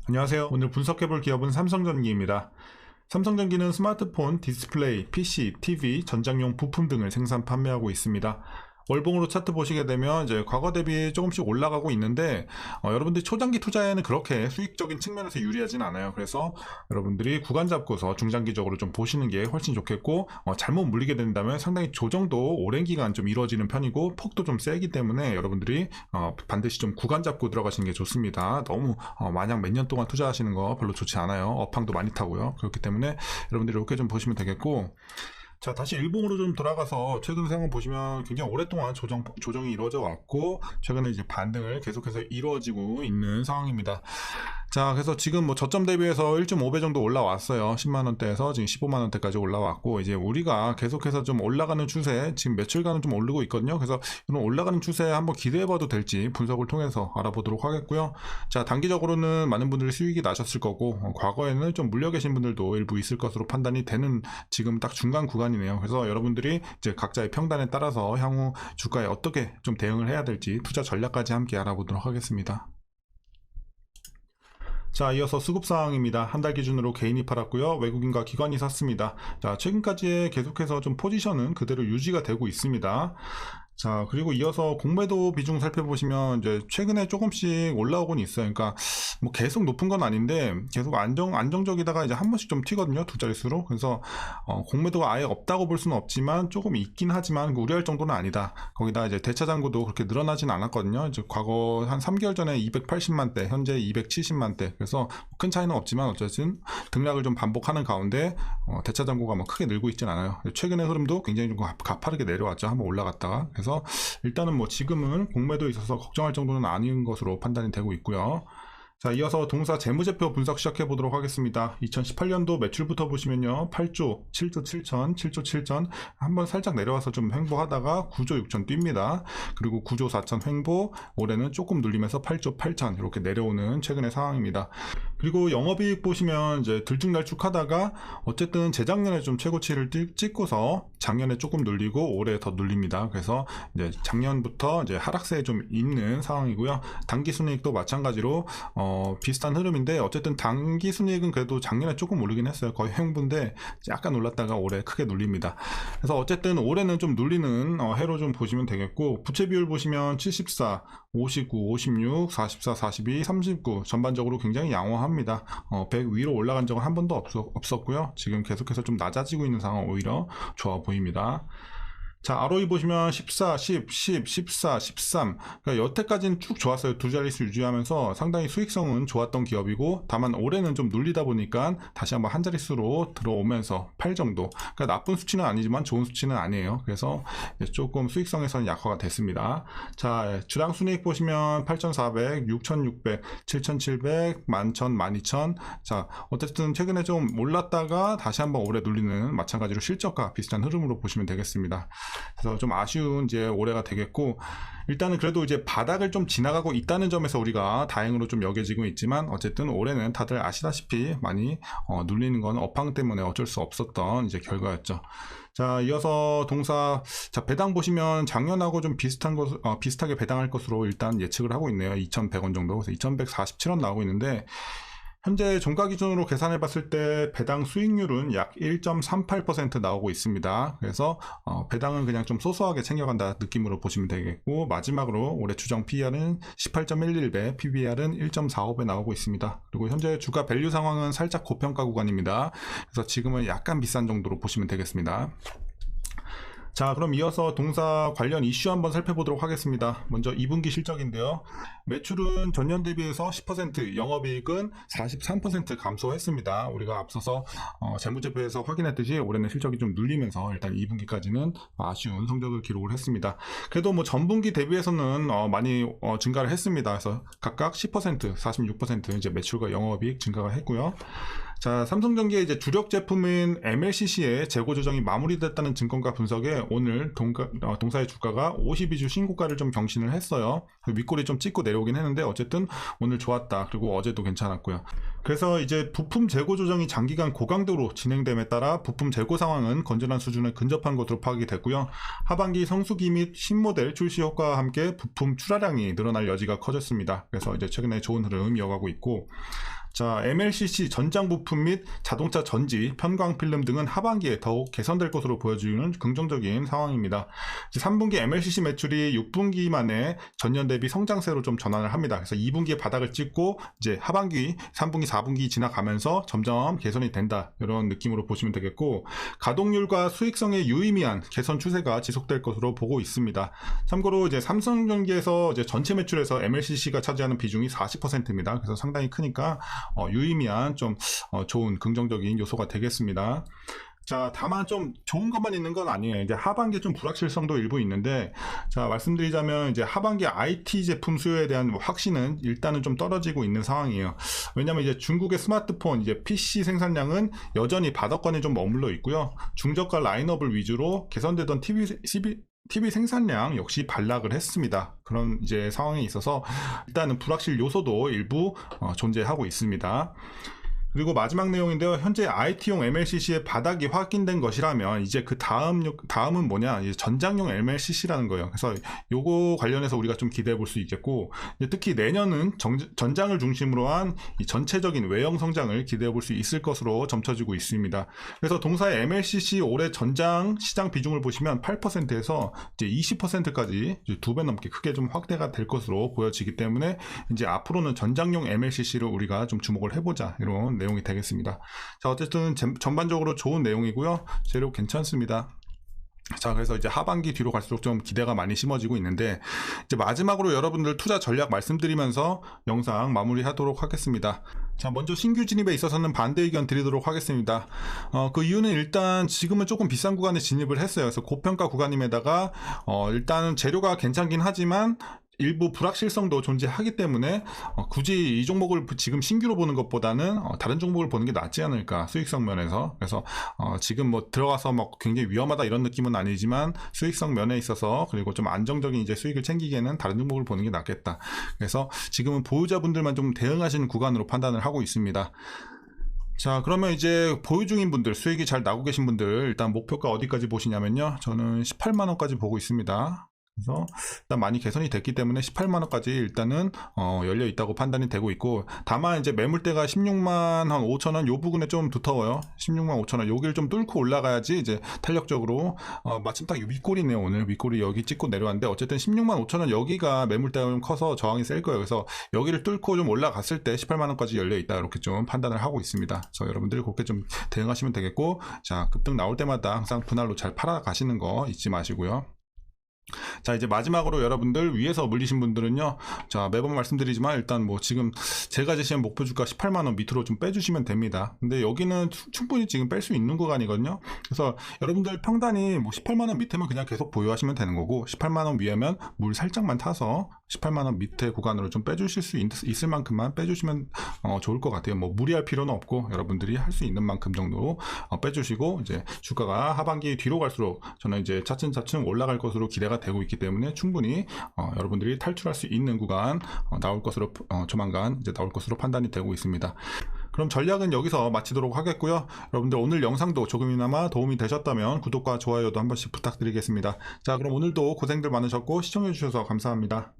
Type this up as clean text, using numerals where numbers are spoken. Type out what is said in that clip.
안녕하세요. 오늘 분석해볼 기업은 삼성전기입니다. 삼성전기는 스마트폰, 디스플레이, PC, TV, 전장용 부품 등을 생산 판매하고 있습니다. 월봉으로 차트 보시게 되면 이제 과거 대비 조금씩 올라가고 있는데 여러분들이 초장기 투자에는 그렇게 수익적인 측면에서 유리하진 않아요. 그래서 여러분들이 구간 잡고서 중장기적으로 좀 보시는 게 훨씬 좋겠고 잘못 물리게 된다면 상당히 조정도 오랜 기간 좀 이루어지는 편이고 폭도 좀 세기 때문에 여러분들이 반드시 좀 구간 잡고 들어가시는 게 좋습니다. 너무 마냥 몇 년 동안 투자하시는 거 별로 좋지 않아요. 업황도 많이 타고요. 그렇기 때문에 여러분들이 이렇게 좀 보시면 되겠고, 자, 다시 일봉으로 좀 돌아가서 최근 상황 보시면 굉장히 오랫동안 조정이 이루어져 왔고, 최근에 이제 반등을 계속해서 이루어지고 있는 상황입니다. 자, 그래서 지금 뭐 저점 대비해서 1.5배 정도 올라왔어요. 10만원대에서 지금 15만원대까지 올라왔고, 이제 우리가 계속해서 좀 올라가는 추세, 지금 며칠간은 좀 오르고 있거든요. 그래서 이런 올라가는 추세에 한번 기대해봐도 될지 분석을 통해서 알아보도록 하겠고요. 자, 단기적으로는 많은 분들이 수익이 나셨을 거고, 과거에는 좀 물려 계신 분들도 일부 있을 것으로 판단이 되는 지금 딱 중간 구간이네요. 그래서 여러분들이 이제 각자의 평단에 따라서 향후 주가에 어떻게 좀 대응을 해야 될지 투자 전략까지 함께 알아보도록 하겠습니다. 자, 이어서 수급사항입니다. 한 달 기준으로 개인이 팔았고요. 외국인과 기관이 샀습니다. 자, 최근까지의 계속해서 좀 포지션은 그대로 유지가 되고 있습니다. 자, 그리고 이어서 공매도 비중 살펴보시면 이제 최근에 조금씩 올라오곤 있어요. 그러니까 뭐 계속 높은 건 아닌데 계속 안정적이다가 이제 한 번씩 좀 튀거든요. 두 자릿수로. 그래서 공매도가 아예 없다고 볼 수는 없지만 조금 있긴 하지만 우려할 정도는 아니다. 거기다 이제 대차 잔고도 그렇게 늘어나진 않았거든요. 이제 과거 한 3개월 전에 280만 대, 현재 270만 대. 그래서 큰 차이는 없지만 어쨌든 등락을 좀 반복하는 가운데 대차 잔고가 뭐 크게 늘고 있진 않아요. 최근의 흐름도 굉장히 좀 가파르게 내려왔죠. 한번 올라갔다가. 그래서 일단은 뭐 지금은 공매도에 있어서 걱정할 정도는 아닌 것으로 판단이 되고 있고요. 자, 이어서 동사 재무제표 분석 시작해 보도록 하겠습니다. 2018년도 매출부터 보시면요, 8조 7조 7천 7조 7천 한번 살짝 내려와서 좀 횡보하다가 9조 6천 뜁니다. 그리고 9조 4천 횡보, 올해는 조금 눌리면서 8조 8천 이렇게 내려오는 최근의 상황입니다. 그리고 영업이익 보시면 이제 들쭉날쭉하다가 어쨌든 재작년에 좀 최고치를 찍고서 작년에 조금 눌리고 올해 더 눌립니다. 그래서 이제 작년부터 이제 하락세에 좀 있는 상황이고요. 단기순이익도 마찬가지로 비슷한 흐름인데 어쨌든 단기순이익은 그래도 작년에 조금 오르긴 했어요. 거의 횡보인데 약간 올랐다가 올해 크게 눌립니다. 그래서 어쨌든 올해는 좀 눌리는 해로 좀 보시면 되겠고, 부채 비율 보시면 74, 59, 56, 44, 42, 39 전반적으로 굉장히 양호합니다. 100 위로 올라간 적은 한 번도 없었고요. 지금 계속해서 좀 낮아지고 있는 상황 오히려 좋아 보입니다. 자, ROE 보시면 14, 10, 10, 14, 13. 그러니까 여태까지는 쭉 좋았어요. 두 자릿수 유지하면서 상당히 수익성은 좋았던 기업이고, 다만 올해는 좀 눌리다 보니까 다시 한번 한 자릿수로 들어오면서 8 정도. 그러니까 나쁜 수치는 아니지만 좋은 수치는 아니에요. 그래서 조금 수익성에서는 약화가 됐습니다. 자, 주당 순이익 보시면 8,400, 6,600, 7,700, 11,000, 12,000. 자, 어쨌든 최근에 좀 올랐다가 다시 한번 올해 눌리는 마찬가지로 실적과 비슷한 흐름으로 보시면 되겠습니다. 그래서 좀 아쉬운 이제 올해가 되겠고, 일단은 그래도 이제 바닥을 좀 지나가고 있다는 점에서 우리가 다행으로 좀 여겨지고 있지만, 어쨌든 올해는 다들 아시다시피 많이 눌리는 건 업황 때문에 어쩔 수 없었던 이제 결과였죠. 자, 이어서 동사, 자, 배당 보시면 작년하고 좀 비슷하게 배당할 것으로 일단 예측을 하고 있네요. 2,100원 정도. 그래서 2,147원 나오고 있는데, 현재 종가 기준으로 계산해 봤을 때 배당 수익률은 약 1.38% 나오고 있습니다. 그래서 배당은 그냥 좀 소소하게 챙겨간다 느낌으로 보시면 되겠고, 마지막으로 올해 추정 PER은 18.11배, PBR은 1.45배 나오고 있습니다. 그리고 현재 주가 밸류 상황은 살짝 고평가 구간입니다. 그래서 지금은 약간 비싼 정도로 보시면 되겠습니다. 자, 그럼 이어서 동사 관련 이슈 한번 살펴보도록 하겠습니다. 먼저 2분기 실적인데요. 매출은 전년 대비해서 10%, 영업이익은 43% 감소했습니다. 우리가 앞서서 재무제표에서 확인했듯이 올해는 실적이 좀 눌리면서 일단 2분기까지는 아쉬운 성적을 기록을 했습니다. 그래도 뭐 전분기 대비해서는 많이 증가를 했습니다. 그래서 각각 10%, 46% 이제 매출과 영업이익 증가가 했고요. 자, 삼성전기의 이제 주력 제품인 MLCC의 재고 조정이 마무리됐다는 증권가 분석에 오늘 동사의 주가가 52주 신고가를 좀 경신을 했어요. 윗골이 좀 찍고 내려오긴 했는데 어쨌든 오늘 좋았다. 그리고 어제도 괜찮았고요. 그래서 이제 부품 재고 조정이 장기간 고강도로 진행됨에 따라 부품 재고 상황은 건전한 수준에 근접한 것으로 파악이 됐고요. 하반기 성수기 및 신모델 출시 효과와 함께 부품 출하량이 늘어날 여지가 커졌습니다. 그래서 이제 최근에 좋은 흐름 이어가고 있고, 자, MLCC 전장 부품 및 자동차 전지, 편광 필름 등은 하반기에 더욱 개선될 것으로 보여지는 긍정적인 상황입니다. 3분기 MLCC 매출이 6분기 만에 전년 대비 성장세로 좀 전환을 합니다. 그래서 2분기에 바닥을 찍고 이제 하반기, 3분기, 4분기 지나가면서 점점 개선이 된다. 이런 느낌으로 보시면 되겠고, 가동률과 수익성에 유의미한 개선 추세가 지속될 것으로 보고 있습니다. 참고로 이제 삼성전기에서 이제 전체 매출에서 MLCC가 차지하는 비중이 40%입니다. 그래서 상당히 크니까 유의미한 좀 좋은 긍정적인 요소가 되겠습니다. 자, 다만 좀 좋은 것만 있는 건 아니에요. 이제 하반기에 좀 불확실성도 일부 있는데, 자, 말씀드리자면 이제 하반기 IT 제품 수요에 대한 확신은 일단은 좀 떨어지고 있는 상황이에요. 왜냐면 이제 중국의 스마트폰, 이제 PC 생산량은 여전히 바닥권에 좀 머물러 있고요. 중저가 라인업을 위주로 개선되던 TV 생산량 역시 반락을 했습니다. 그런 이제 상황에 있어서 일단은 불확실 요소도 일부 존재하고 있습니다. 그리고 마지막 내용인데요. 현재 IT용 MLCC의 바닥이 확인된 것이라면 이제 그 다음은 뭐냐? 이제 전장용 MLCC라는 거예요. 그래서 요거 관련해서 우리가 좀 기대해 볼 수 있겠고, 특히 내년은 전장을 중심으로 한 이 전체적인 외형 성장을 기대해 볼 수 있을 것으로 점쳐지고 있습니다. 그래서 동사의 MLCC 올해 전장 시장 비중을 보시면 8%에서 이제 20%까지 2배 넘게 크게 좀 확대가 될 것으로 보여지기 때문에 이제 앞으로는 전장용 MLCC를 우리가 좀 주목을 해보자, 이런 내용이 되겠습니다. 자, 어쨌든 전반적으로 좋은 내용이고요. 재료 괜찮습니다. 자, 그래서 이제 하반기 뒤로 갈수록 좀 기대가 많이 심어지고 있는데, 이제 마지막으로 여러분들 투자 전략 말씀드리면서 영상 마무리하도록 하겠습니다. 자, 먼저 신규 진입에 있어서는 반대 의견 드리도록 하겠습니다. 그 이유는 일단 지금은 조금 비싼 구간에 진입을 했어요. 그래서 고평가 구간임에다가 일단은 재료가 괜찮긴 하지만 일부 불확실성도 존재하기 때문에 굳이 이 종목을 지금 신규로 보는 것보다는 다른 종목을 보는 게 낫지 않을까, 수익성 면에서. 그래서 지금 뭐 들어가서 막 굉장히 위험하다 이런 느낌은 아니지만 수익성 면에 있어서, 그리고 좀 안정적인 이제 수익을 챙기기에는 다른 종목을 보는 게 낫겠다. 그래서 지금은 보유자분들만 좀 대응하시는 구간으로 판단을 하고 있습니다. 자, 그러면 이제 보유 중인 분들, 수익이 잘 나고 계신 분들, 일단 목표가 어디까지 보시냐면요, 저는 18만원까지 보고 있습니다. 그래서 일단 많이 개선이 됐기 때문에 18만원까지 일단은 열려 있다고 판단이 되고 있고, 다만 이제 매물대가 16만 한 5천원 요 부분에 좀 두터워요. 16만 5천원 여기를 좀 뚫고 올라가야지 이제 탄력적으로, 마침 딱 윗골이네요. 오늘 윗골이 여기 찍고 내려왔는데, 어쨌든 16만 5천원 여기가 매물대가 좀 커서 저항이 셀 거예요. 그래서 여기를 뚫고 좀 올라갔을 때 18만원까지 열려 있다, 이렇게 좀 판단을 하고 있습니다. 그래서 여러분들이 그렇게 좀 대응하시면 되겠고, 자, 급등 나올 때마다 항상 분할로 잘 팔아 가시는 거 잊지 마시고요. 자, 이제 마지막으로 여러분들 위에서 물리신 분들은요, 자, 매번 말씀드리지만 일단 뭐 지금 제가 제시한 목표 주가 18만원 밑으로 좀 빼주시면 됩니다. 근데 여기는 충분히 지금 뺄 수 있는 구간이거든요. 그래서 여러분들 평단이 뭐 18만원 밑에면 그냥 계속 보유하시면 되는 거고, 18만원 위에면 물 살짝만 타서 18만원 밑에 구간으로 좀 빼주실 수 있을 만큼만 빼주시면 좋을 것 같아요. 뭐 무리할 필요는 없고, 여러분들이 할 수 있는 만큼 정도 빼주시고, 이제 주가가 하반기 뒤로 갈수록 저는 이제 차츰차츰 올라갈 것으로 기대가 되고 있기 때문에 충분히 여러분들이 탈출할 수 있는 구간 나올 것으로 조만간 이제 나올 것으로 판단이 되고 있습니다. 그럼 전략은 여기서 마치도록 하겠고요. 여러분들 오늘 영상도 조금이나마 도움이 되셨다면 구독과 좋아요도 한 번씩 부탁드리겠습니다. 자, 그럼 오늘도 고생들 많으셨고 시청해 주셔서 감사합니다.